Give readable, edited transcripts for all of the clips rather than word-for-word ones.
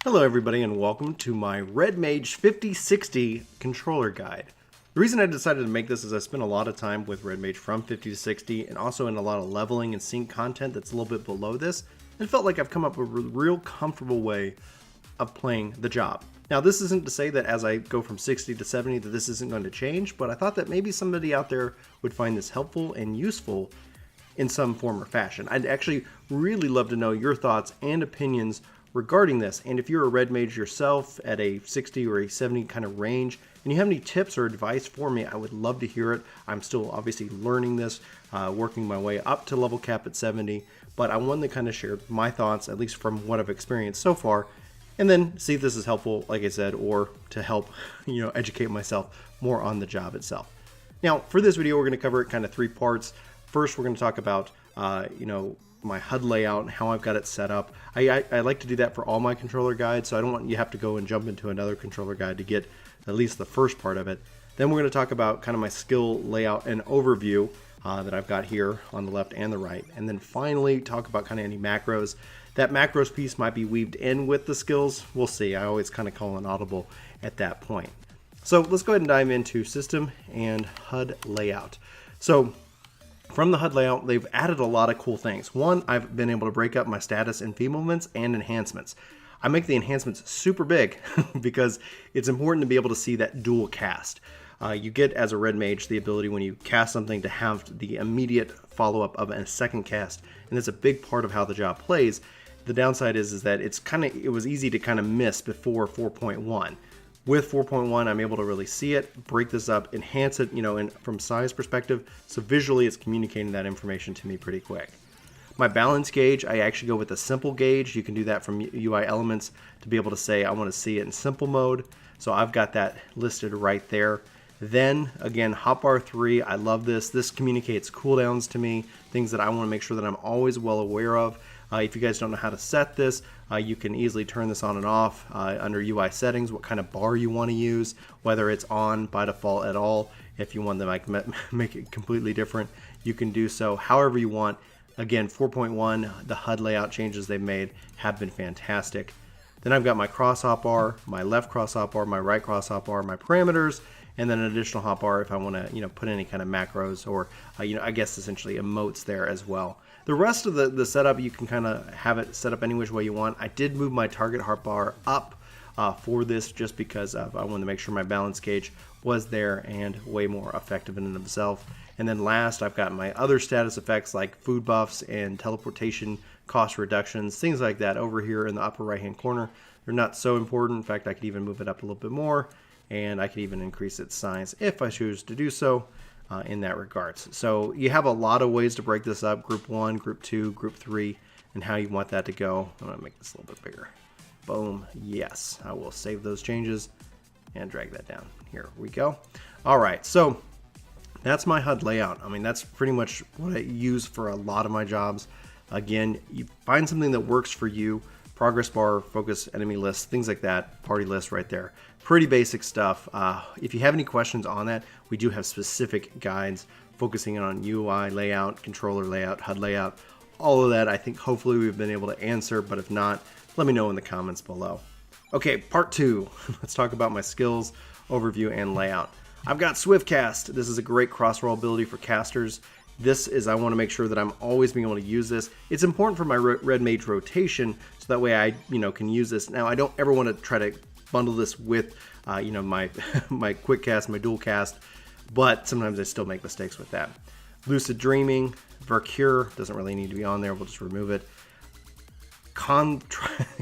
Hello everybody and welcome to my Red Mage 5060 controller guide. The reason I decided to make this is I spent a lot of time with Red Mage from 50 to 60 and also in a lot of leveling and sync content that's a little bit below this, and felt like I've come up with a real comfortable way of playing the job. Now this isn't to say that as I go from 60 to 70 that this isn't going to change, but I thought that maybe somebody out there would find this helpful and useful in some form or fashion. I'd actually really love to know your thoughts and opinions regarding this, and if you're a Red Mage yourself at a 60 or a 70 kind of range and you have any tips or advice for me, I would love to hear it. I'm still obviously learning this, working my way up to level cap at 70, but I wanted to kind of share my thoughts, at least from what I've experienced so far, and then see if this is helpful, like I said, or to help educate myself more on the job itself. Now for this video we're going to cover it kind of three parts. First we're going to talk about my HUD layout and how I've got it set up. I like to do that for all my controller guides, so I don't want you to have to go and jump into another controller guide to get at least the first part of it. Then we're going to talk about kind of my skill layout and overview that I've got here on the left and the right. And then finally talk about kind of any macros. That macros piece might be weaved in with the skills. We'll see. I always kind of call an audible at that point. So let's go ahead and dive into system and HUD layout. So from the HUD layout, they've added a lot of cool things. One, I've been able to break up my status enfeeblements and enhancements. I make the enhancements super big because it's important to be able to see that dual cast. You get, as a Red Mage, the ability when you cast something to have the immediate follow-up of a second cast, and it's a big part of how the job plays. The downside is that it was easy to kind of miss before 4.1. With 4.1, I'm able to really see it, break this up, enhance it, from size perspective, so visually it's communicating that information to me pretty quick. My balance gauge, I actually go with a simple gauge. You can do that from UI elements to be able to say I want to see it in simple mode, so I've got that listed right there. Then, again, hotbar 3, I love this. This communicates cooldowns to me, things that I want to make sure that I'm always well aware of. If you guys don't know how to set this, you can easily turn this on and off under UI settings, what kind of bar you want to use, whether it's on by default at all. If you want to make it completely different, you can do so however you want. Again, 4.1, the HUD layout changes they've made have been fantastic. Then I've got my cross hotbar, my left cross hotbar, my right cross hotbar, my parameters, and then an additional hotbar if I want to put any kind of macros or I guess essentially emotes there as well. The rest of the setup, you can kind of have it set up any which way you want. I did move my target hotbar up for this just because I wanted to make sure my balance gauge was there and way more effective in and of itself. And then last, I've got my other status effects like food buffs and teleportation cost reductions, things like that over here in the upper right hand corner. They're not so important. In fact, I could even move it up a little bit more, and I could even increase its size if I choose to do so. In that regards. So you have a lot of ways to break this up, group 1, group 2, group 3, and how you want that to go. I'm going to make this a little bit bigger. Boom. Yes. I will save those changes and drag that down. Here we go. All right. So that's my HUD layout. I mean, that's pretty much what I use for a lot of my jobs. Again, you find something that works for you. Progress bar, focus, enemy list, things like that, party list right there. Pretty basic stuff. If you have any questions on that, we do have specific guides focusing on UI layout, controller layout, HUD layout, all of that. I think hopefully we've been able to answer, but if not, let me know in the comments below. Okay, part 2. Let's talk about my skills, overview, and layout. I've got Swift Cast. This is a great cross-roll ability for casters. I want to make sure that I'm always being able to use this. It's important for my Red Mage rotation, so that way I, can use this. Now, I don't ever want to try to bundle this with, my quick cast, my dual cast, but sometimes I still make mistakes with that. Lucid Dreaming, Vercure, doesn't really need to be on there. We'll just remove it.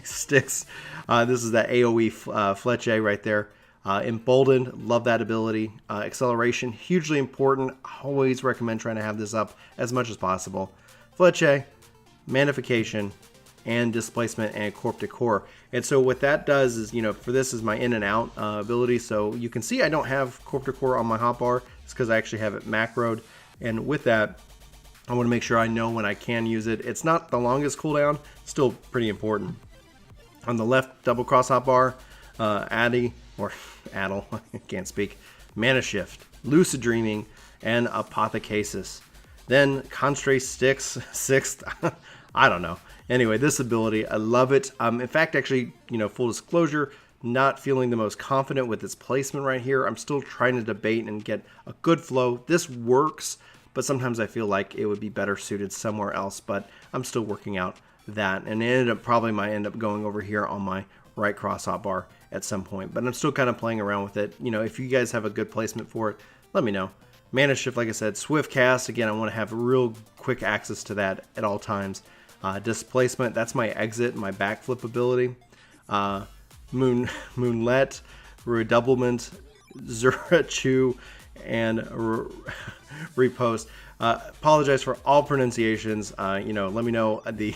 Sticks, this is that AoE Fletche right there. Emboldened, love that ability. Acceleration, hugely important. Always recommend trying to have this up as much as possible. Fletche, Manification, and Displacement, and Corp to Core. And so what that does is, for this is my in and out ability. So you can see I don't have Corp to Core on my hotbar. It's because I actually have it macroed. And with that, I want to make sure I know when I can use it. It's not the longest cooldown, still pretty important. On the left double cross hotbar, Addy, or Addle, I can't speak, Mana Shift, Lucid Dreaming, and Apothecasis. Then Constraint sticks, 6th, I don't know. Anyway, this ability, I love it. In fact, actually, full disclosure, not feeling the most confident with its placement right here. I'm still trying to debate and get a good flow. This works, but sometimes I feel like it would be better suited somewhere else, but I'm still working out that. And it probably might end up going over here on my right cross hotbar at some point, but I'm still kind of playing around with it. If you guys have a good placement for it, let me know. Mana Shift, like I said, Swift Cast, again, I want to have real quick access to that at all times. Displacement, that's my exit, my backflip ability. Moonlet, Redoublement, Zurachu, and Repost. Apologize for all pronunciations. Let me know the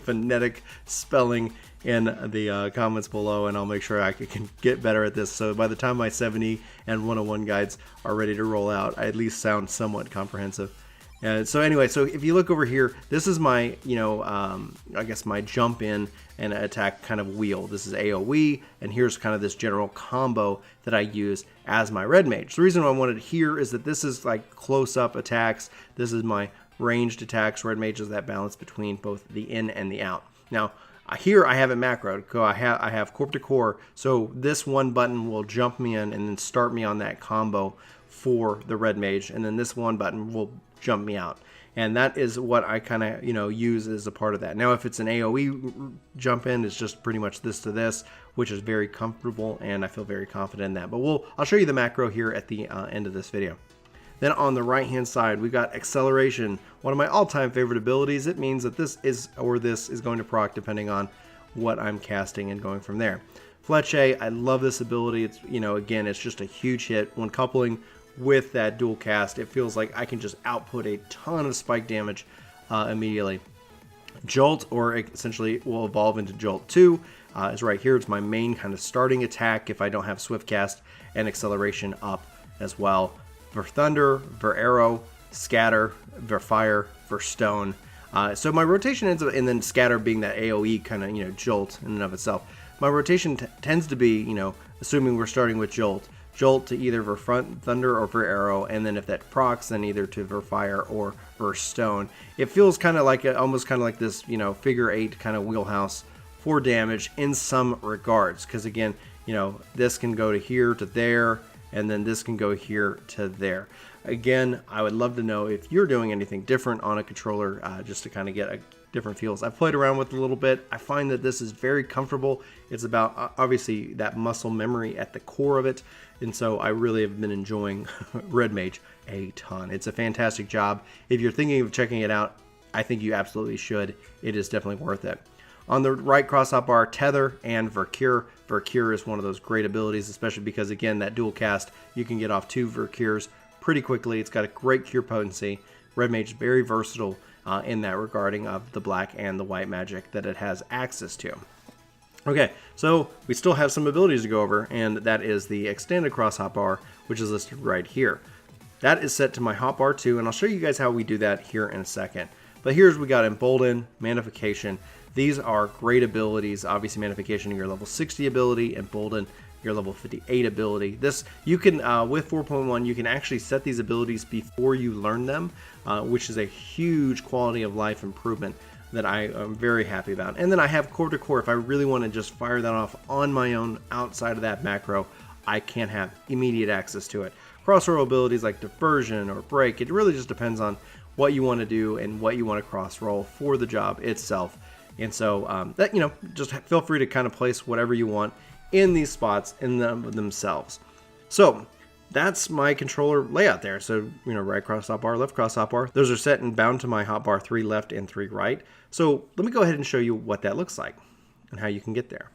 phonetic spelling in the comments below, and I'll make sure I can get better at this. So by the time my 70 and 101 guides are ready to roll out, I at least sound somewhat comprehensive. So anyway, so if you look over here, this is my, I guess my jump in and attack kind of wheel. This is AoE, and here's kind of this general combo that I use as my red mage. The reason I wanted here is that this is like close-up attacks. This is my ranged attacks. Red mage is that balance between both the in and the out. Now, here I have it macroed. I have corp to core, so this one button will jump me in and then start me on that combo for the red mage, and then this one button will jump me out. And that is what I kind of, use as a part of that. Now, if it's an AoE jump in, it's just pretty much this to this, which is very comfortable, and I feel very confident in that. But I'll show you the macro here at the end of this video. Then on the right-hand side, we've got Acceleration, one of my all-time favorite abilities. It means that this is going to proc depending on what I'm casting and going from there. Fletche, I love this ability. It's, again, it's just a huge hit. When coupling with that dual cast, it feels like I can just output a ton of spike damage immediately. Jolt, or essentially will evolve into Jolt 2, is right here. It's my main kind of starting attack if I don't have Swift Cast and Acceleration up as well. For Thunder, for Arrow, Scatter, for Fire, for Stone. So my rotation ends up, and then Scatter being that AoE kind of, Jolt in and of itself. My rotation tends to be, assuming we're starting with Jolt to either for front Thunder or for Arrow, and then if that procs, then either to for Fire or for Stone. It feels kind of like almost kind of like this, figure 8 kind of wheelhouse for damage in some regards, because again, this can go to here to there, and then this can go here to there. Again, I would love to know if you're doing anything different on a controller, just to kind of get different feels. I've played around with it a little bit. I find that this is very comfortable. It's about, obviously, that muscle memory at the core of it, and so I really have been enjoying Red Mage a ton. It's a fantastic job. If you're thinking of checking it out, I think you absolutely should. It is definitely worth it. On the right cross hotbar, Tether and Vercure. Vercure is one of those great abilities, especially because, again, that dual cast, you can get off 2 Vercures pretty quickly. It's got a great cure potency. Red Mage is very versatile in that regarding of the black and the white magic that it has access to. Okay, so we still have some abilities to go over, and that is the extended cross hotbar, which is listed right here. That is set to my hotbar 2, and I'll show you guys how we do that here in a second. But here's we got Embolden, Magnification. These are great abilities. Obviously, Magnification, your level 60 ability, Embolden, your level 58 ability. This, you can, with 4.1, you can actually set these abilities before you learn them, which is a huge quality of life improvement that I am very happy about. And then I have core to core. If I really want to just fire that off on my own outside of that macro, I can have immediate access to it. Cross-roll abilities like Diversion or Break, it really just depends on what you want to do and what you want to cross-roll for the job itself. And so, that, just feel free to kind of place whatever you want in these spots in themselves. So that's my controller layout there. So, right cross hotbar, left cross hotbar. Those are set and bound to my hotbar 3 left and 3 right. So let me go ahead and show you what that looks like and how you can get there.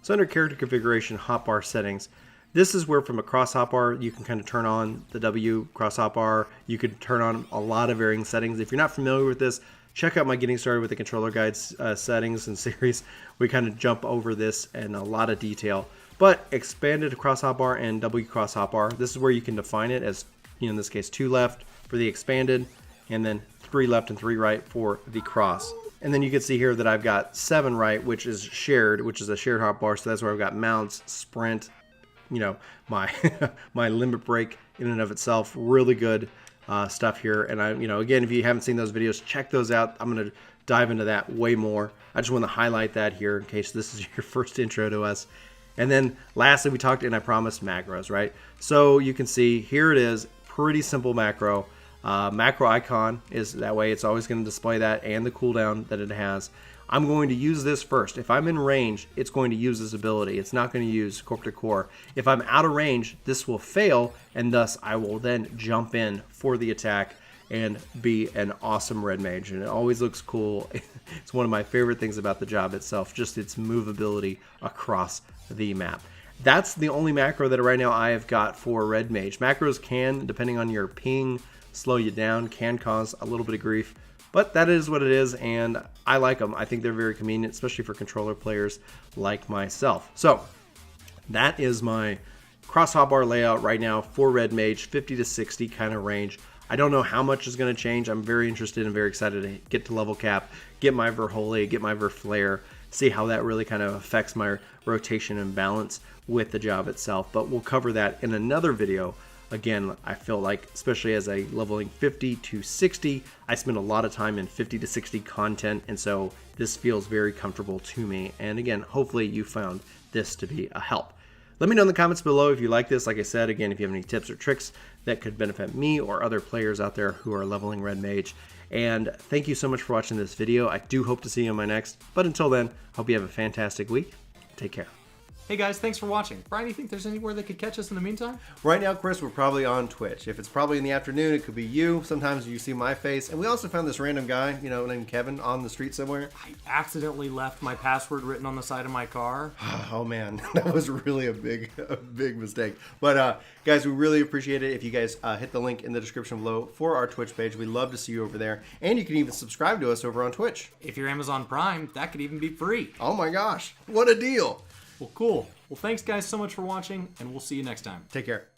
So under character configuration, hotbar settings, this is where from a cross hotbar, you can kind of turn on the W cross hotbar. You can turn on a lot of varying settings. If you're not familiar with this, check out my Getting Started with the Controller Guides settings and series. We kind of jump over this in a lot of detail. But expanded cross hotbar and W cross hotbar, this is where you can define it as, in this case, 2 left for the expanded, and then 3 left and 3 right for the cross. And then you can see here that I've got 7 right, which is shared, which is a shared hotbar. So that's where I've got mounts, sprint, my my limit break in and of itself, really good stuff here. And again, if you haven't seen those videos, check those out. I'm going to dive into that way more. I just want to highlight that here in case this is your first intro to us. And then lastly, we talked, and I promised, macros, right? So you can see here it is, pretty simple macro. Macro icon is that way. It's always going to display that and the cooldown that it has. I'm going to use this first. If I'm in range, it's going to use this ability. It's not going to use Corp to Core. If I'm out of range, this will fail, and thus I will then jump in for the attack and be an awesome red mage. And it always looks cool. It's one of my favorite things about the job itself, just its movability across the map. That's the only macro that right now I have got for red mage. Macros can, depending on your ping, slow you down, can cause a little bit of grief. But that is what it is, and I like them. I think they're very convenient, especially for controller players like myself. So that is my cross hotbar layout right now for red mage, 50 to 60 kind of range. I don't know how much is going to change. I'm very interested and very excited to get to level cap, get my Verholy, get my Verflare, see how that really kind of affects my rotation and balance with the job itself. But we'll cover that in another video. Again, I feel like, especially as a leveling 50 to 60, I spend a lot of time in 50 to 60 content, and so this feels very comfortable to me. And again, hopefully you found this to be a help. Let me know in the comments below if you like this. Like I said, again, if you have any tips or tricks that could benefit me or other players out there who are leveling red mage. And thank you so much for watching this video. I do hope to see you in my next, but until then, hope you have a fantastic week. Take care. Hey guys, thanks for watching. Brian, you think there's anywhere they could catch us in the meantime? Right now, Chris, we're probably on Twitch. If it's probably in the afternoon, it could be you. Sometimes you see my face. And we also found this random guy, named Kevin on the street somewhere. I accidentally left my password written on the side of my car. Oh man, that was really a big mistake. But guys, we really appreciate it if you guys hit the link in the description below for our Twitch page. We'd love to see you over there. And you can even subscribe to us over on Twitch. If you're Amazon Prime, that could even be free. Oh my gosh, what a deal. Well, cool. Well, thanks guys so much for watching, and we'll see you next time. Take care.